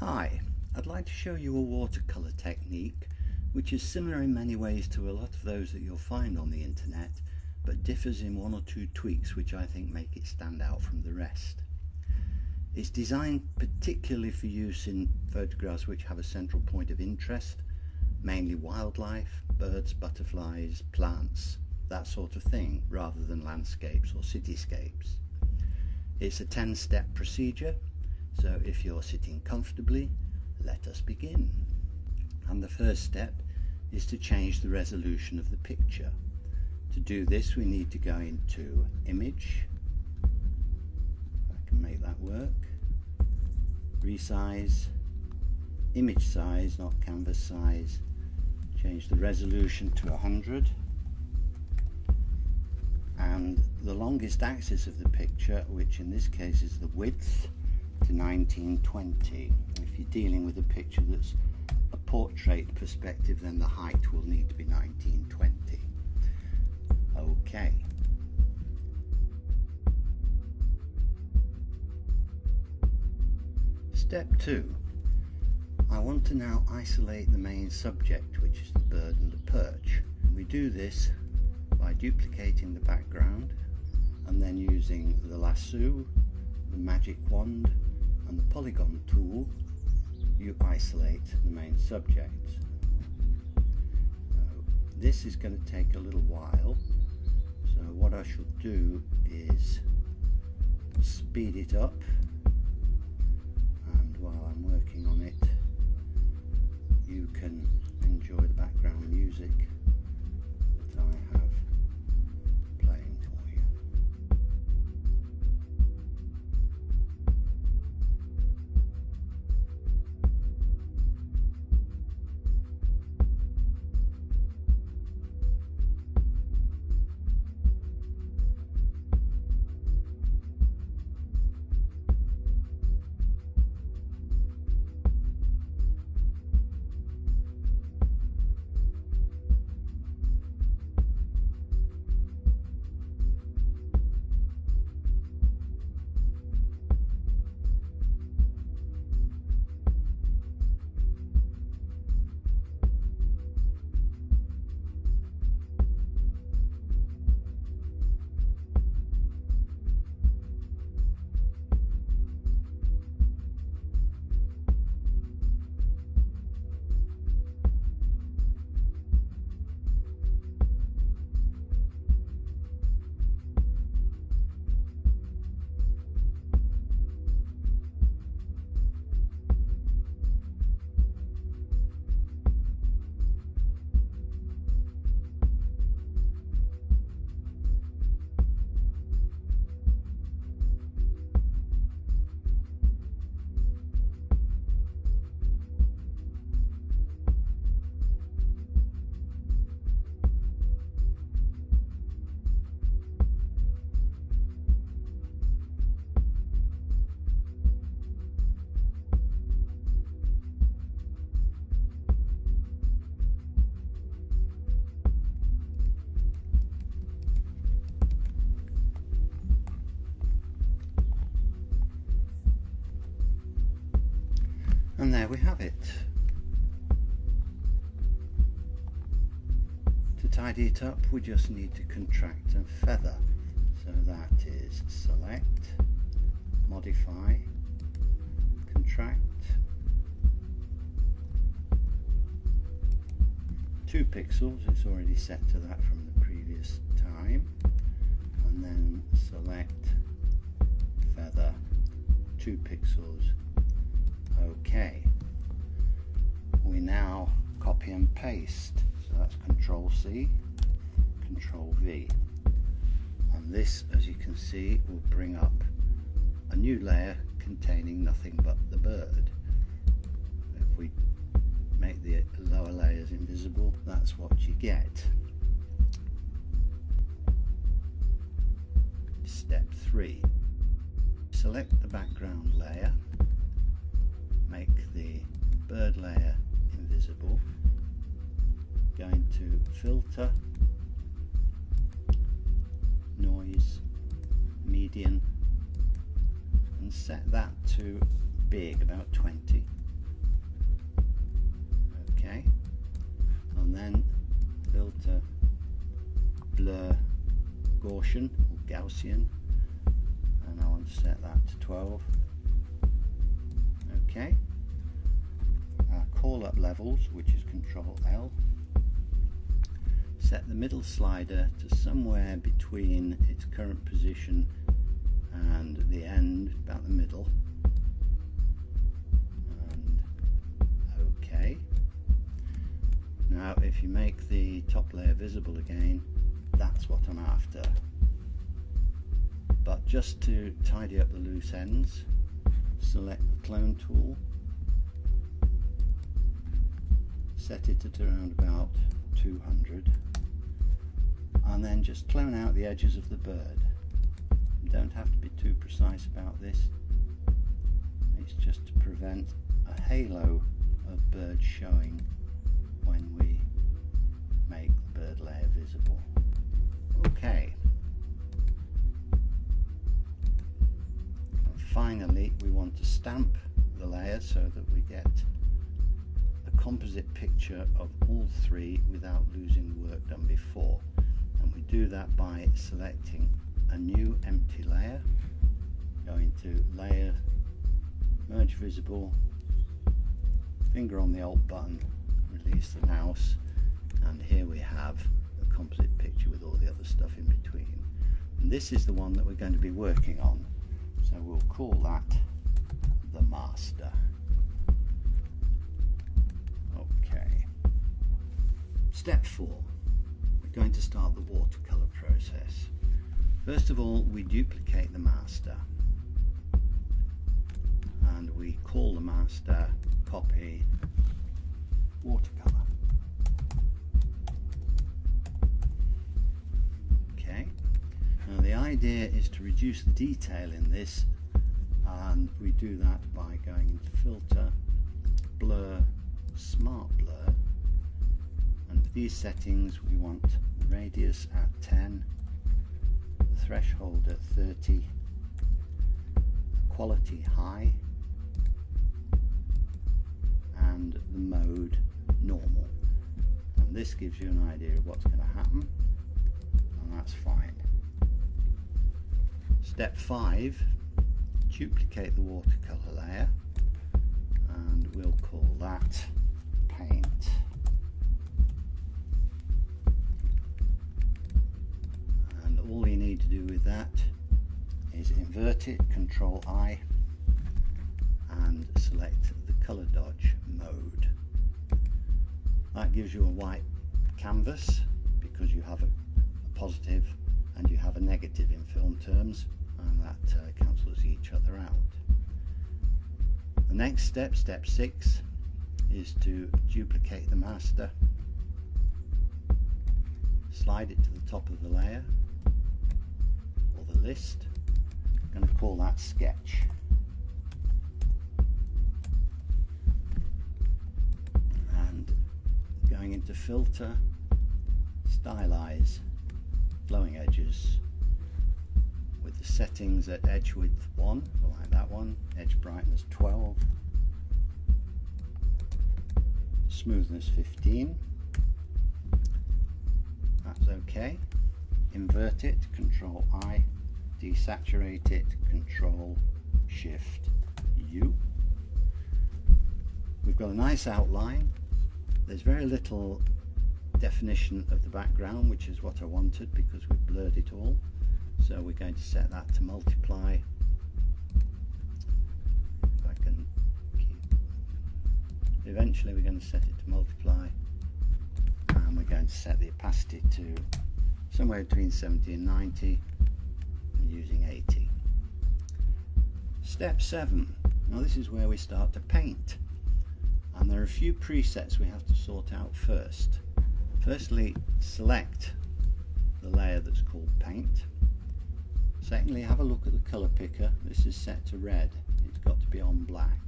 Hi, I'd like to show you a watercolour technique which is similar in many ways to a lot of those that you'll find on the internet, but differs in one or two tweaks which I think make it stand out from the rest. It's designed particularly for use in photographs which have a central point of interest, mainly wildlife, birds, butterflies, plants, that sort of thing, rather than landscapes or cityscapes. It's a 10-step procedure, so if you're sitting comfortably, let us begin. And the first step is to change the resolution of the picture. To do this, we need to go into Image, if I can make that work, Resize, Image size, not canvas size, change the resolution to 100, and the longest axis of the picture, which in this case is the width, to 1920. If you're dealing with a picture that's a portrait perspective, then the height will need to be 1920. Okay. Step 2. I want to now isolate the main subject, which is the bird and the perch. We do this by duplicating the background and then using the lasso, the magic wand and the polygon tool. You isolate the main subject. This is going to take a little while, so what I should do is speed it up, and while I'm working on it you can enjoy the background music that I have playing for you. And there we have it. To tidy it up, we just need to contract and feather. So that is select, modify, contract, 2 pixels, it's already set to that from the previous time, and then select, feather, 2 pixels. Okay, we now copy and paste, so that's Control C, Control V, and this, as you can see, will bring up a new layer containing nothing but the bird. If we make the lower layers invisible, that's what you get. Step 3. Select the background layer, make the bird layer invisible, going to filter, noise, median, and set that to big, about 20. Okay, and then filter blur Gaussian or Gaussian, and I want to set that to 12. Okay, call up levels, which is Control L. Set the middle slider to somewhere between its current position and the end, about the middle. And OK. Now if you make the top layer visible again, that's what I'm after. But just to tidy up the loose ends, select the clone tool, set it at around about 200, and then just clone out the edges of the bird. You don't have to be too precise about this. It's just to prevent a halo of birds showing when we make the bird layer visible. Okay. And finally, we want to stamp the layer so that we get a composite picture of all three without losing the work done before. And we do that by selecting a new empty layer, going to Layer, Merge Visible, finger on the Alt button, release the mouse, and here we have a composite picture with all the other stuff in between. And this is the one that we're going to be working on, so we'll call that the master. Okay. Step 4. We're going to start the watercolour process. First of all, we duplicate the master and we call the master copy watercolour. Okay, now the idea is to reduce the detail in this, and we do that by going into Filter, Blur, Smart Blur, and for these settings we want the radius at 10, the threshold at 30, quality high, and the mode normal. And this gives you an idea of what's going to happen, and that's fine. Step 5, duplicate the watercolour layer, and we'll call that paint. And all you need to do with that is invert it, Control I, and select the colour dodge mode. That gives you a white canvas because you have a positive and you have a negative in film terms, and that cancels each other out. The next step, step 6, is to duplicate the master, slide it to the top of the layer or the list. I'm going to call that sketch. And going into Filter, Stylize, Flowing Edges, with the settings at edge width 1, like that one, edge brightness 12, smoothness 15. That's okay. Invert it, Control I, desaturate it, Control Shift U. We've got a nice outline. There's very little definition of the background, which is what I wanted because we've blurred it all. So we're going to set that to multiply. If I can keep. Eventually we're going to set it to multiply, and we're going to set the opacity to somewhere between 70 and 90, using 80. Step 7. Now this is where we start to paint, and there are a few presets we have to sort out first. Firstly, select the layer that's called paint. Secondly, have a look at the colour picker. This is set to red. It's got to be on black.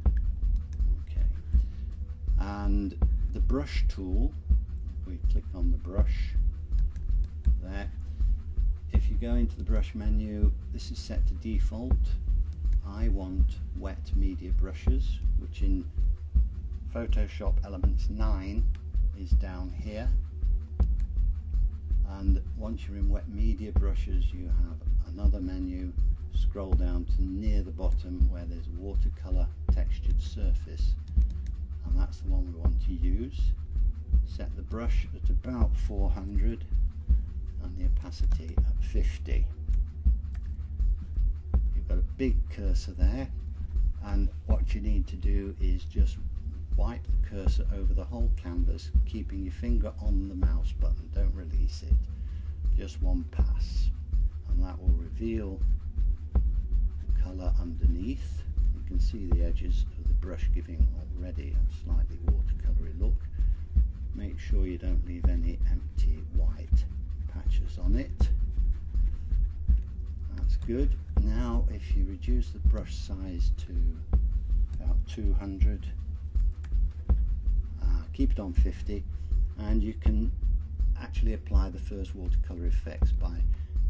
Okay. And the brush tool, if we click on the brush there, if you go into the brush menu, this is set to default. I want wet media brushes, which in Photoshop Elements 9 is down here, and once you're in wet media brushes you have another menu. Scroll down to near the bottom where there's watercolor textured surface, and that's the one we want to use. Set the brush at about 400 and the opacity at 50. You've got a big cursor there, and what you need to do is just wipe the cursor over the whole canvas, keeping your finger on the mouse button. Don't release it, just one pass, and that will reveal the colour underneath. You can see the edges of the brush giving already a slightly watercolory look. Make sure you don't leave any empty white patches on it. That's good. Now if you reduce the brush size to about 200, keep it on 50, and you can actually apply the first watercolor effects by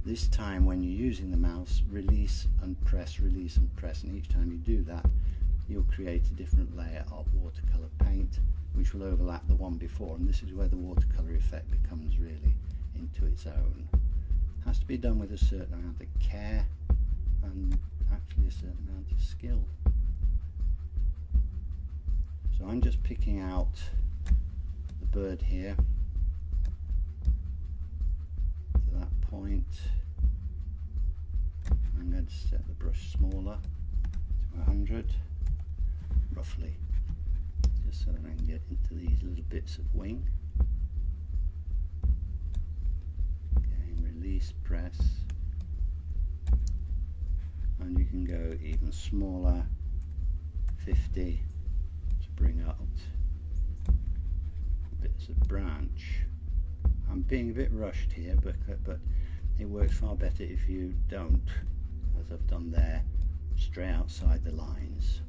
this time, when you're using the mouse, release and press, and each time you do that you'll create a different layer of watercolor paint which will overlap the one before, and this is where the watercolor effect becomes really into its own. It has to be done with a certain amount of care and actually a certain amount of skill. So I'm just picking out the bird here to that point. I'm going to set the brush smaller to 100 roughly, just so that I can get into these little bits of wing. Again, release, press, and you can go even smaller, 50, to bring out bits of branch. I'm being a bit rushed here, but it works far better if you don't, as I've done there, stray outside the lines.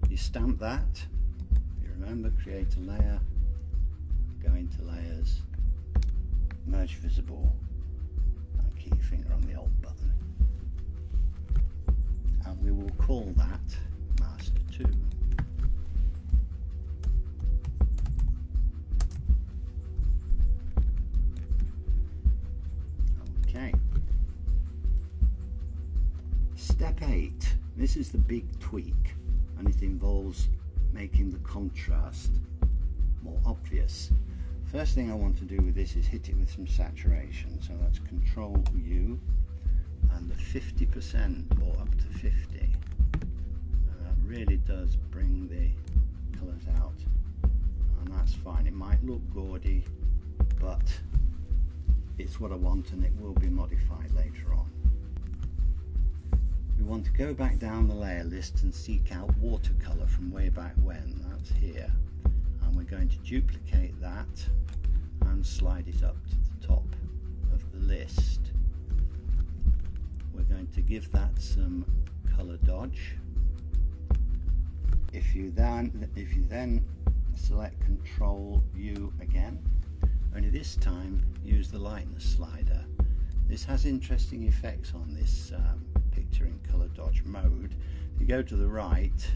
You stamp that, you remember, create a layer, go into layers, merge visible, and keep your finger on the alt button, and we will call that Master 2. Okay. Step 8. This is the big tweak, and it involves making the contrast more obvious. First thing I want to do with this is hit it with some saturation, so that's Control U and the 50% or up to 50. That really does bring the colours out, and that's fine. It might look gaudy, but it's what I want, and it will be modified later on. We want to go back down the layer list and seek out watercolour from way back when. That's here, and we're going to duplicate that and slide it up to the top of the list. We're going to give that some colour dodge. If you then select Control U again, only this time use the lightness slider. This has interesting effects on this picture in colour dodge mode. If you go to the right,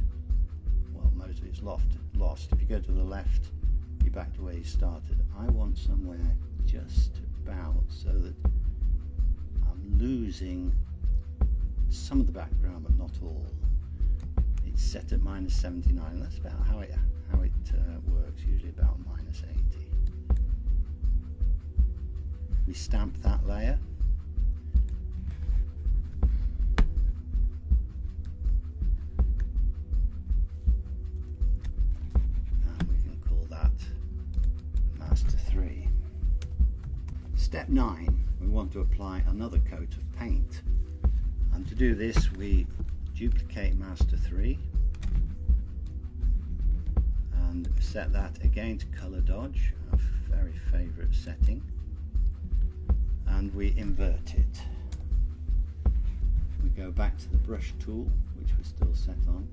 well, most of it's lost. If you go to the left, you're back to where you started. I want somewhere just about so that I'm losing some of the background but not all. It's set at -79. That's about how it works, usually about -80. We stamp that layer. And we can call that Master 3. Step 9, we want to apply another coat of paint. And to do this, we duplicate Master 3 and set that again to colour dodge, a very favourite setting, and we invert it. We go back to the brush tool, which we're still set on,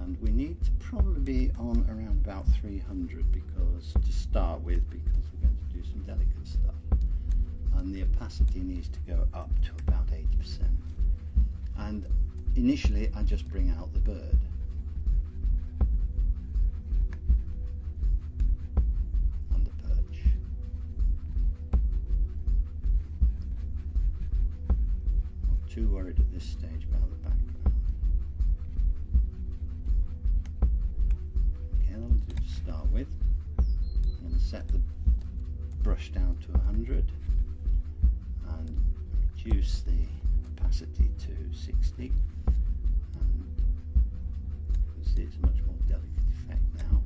and we need to probably be on around about 300 to start with, because we're going to do some delicate stuff, and the opacity needs to go up to about 80%. And initially I just bring out the bird. And the perch. Not too worried at this stage about the background. Okay, that'll do to start with. I'm going to set the brush down to 100 and reduce the opacity to 60, and you can see it's a much more delicate effect now.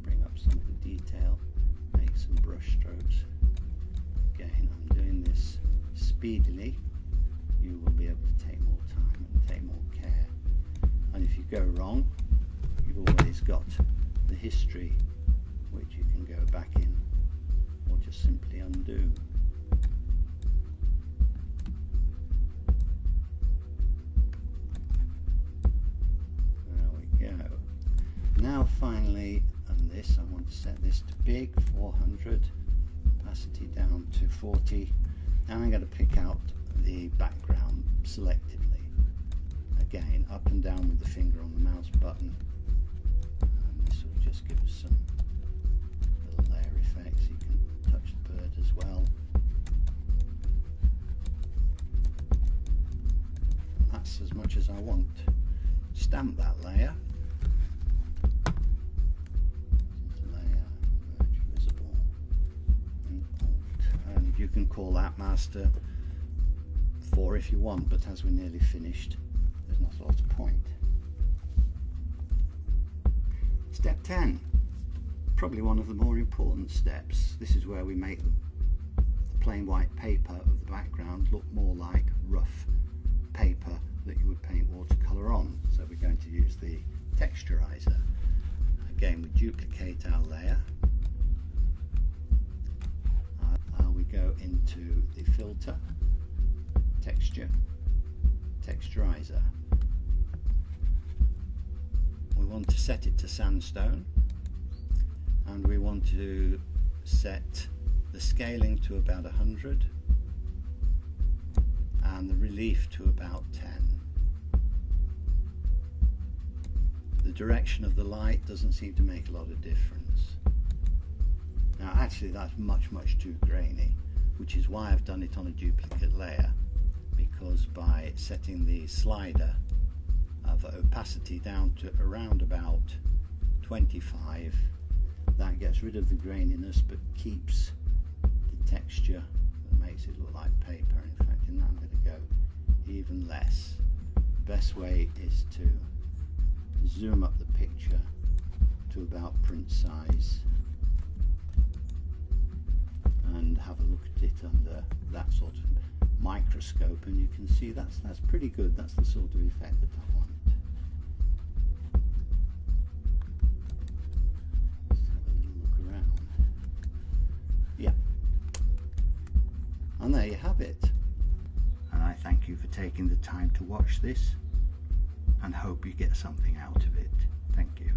Bring up some of the detail, make some brush strokes. Again, I'm doing this speedily. You will be able to take more time and take more care, and if you go wrong, you've always got the history which you can go back in or just simply undo. There we go. Now finally, on this I want to set this to big, 400, opacity down to 40. Now I'm going to pick out the background selectively. Again, up and down with the finger on the mouse button. And this will just give us some little layer effects. You can touch the bird as well. And that's as much as I want. Stamp that layer. Layer, merge visible, and Alt. And you can call that master 4 if you want, but as we're nearly finished, there's not a lot of point. Step 10, probably one of the more important steps. This is where we make the plain white paper of the background look more like rough paper that you would paint watercolour on. So we're going to use the texturizer. Again, we duplicate our layer. We go into the filter, texture, texturizer. We want to set it to sandstone, and we want to set the scaling to about 100 and the relief to about 10. The direction of the light doesn't seem to make a lot of difference. Now actually that's much too grainy, which is why I've done it on a duplicate layer, because by setting the slider of opacity down to around about 25, that gets rid of the graininess but keeps the texture that makes it look like paper. In fact, in that I'm going to go even less. The best way is to zoom up the picture to about print size and have a look at it under that sort of microscope, and you can see that's pretty good. That's the sort of effect that I want. Let's have a little look around. Yeah, and there you have it. And I thank you for taking the time to watch this and hope you get something out of it. Thank you.